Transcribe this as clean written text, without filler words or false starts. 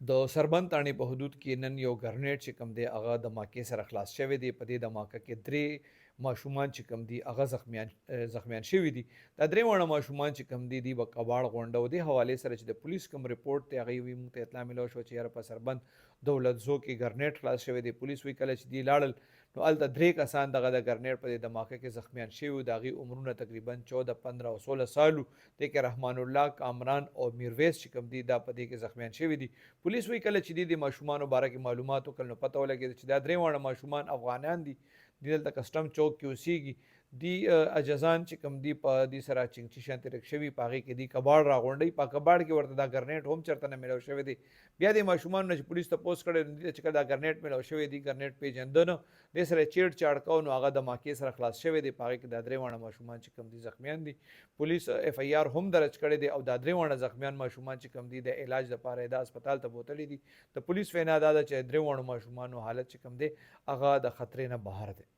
د سربند تاڼې په حدود کې نن یو ګرنیټ چې کوم دی هغه دماکې سره خلاص شوی دی. په دې دماکه کې درې ماشومان چې کوم دي هغه زخمیان شوي دي. دا درې واړه ماشومان چې کوم دي به کباړ غونډه و. دې حوالې سره چې د پولیس کوم رپورټ دی هغه وی موږ ته اطلاع ملو شو چې یاره په سربند دولت زو کې ګرنیټ خلاص شوی دی. پولیس وی کله چې دی لاړل نو هلته درې کسان دغه د ګرنیټ په دې دماکه کې زخمیان شوي وو. د هغې عمرونه تقریبا 14 15 او 16 سال وو. دې کې رحمان الله، کامران او میرویس چې کوم دي دا په دې کې زخمیان شوي دي. پولیس وی کله چې د ماشومانو باره کې معلومات وکړل نو پته ولګېده چې دا درې واړه ماشومان افغانان دي. دی دلته کسټم چوک کې اوسېږي. دی اجزان چې کوم دي په دې سره چنګچي شانتې رک شوي په هغې کې دي کباړ راغونډوي. په کباړ کې ورته دا ګرنیټ هم چېرته نه میلاو شوی دی. بیا د ماشومانو نه چې پولیس تپوس کړی نو دې ته چې کله دا ګرنیټ میلاو شوی دی ګرنیټ پیژنده نه. دې سره چیړ چاړ کو نو هغه دماکې سره خلاص شوی دی. په هغې کې دا درې واړه ماشومان چې کوم دي زخمیان دي. پولیس اف ای آر هم درج کړی دی او دا درې واړه زخمیان ماشومان چې کوم دي د علاج لپاره دا هسپتال ته بوتلي دي. د پولیس وینا دا ده چې درې واړو ماشومانو حالت چې کوم دی هغه د خطرې نه بهر دی.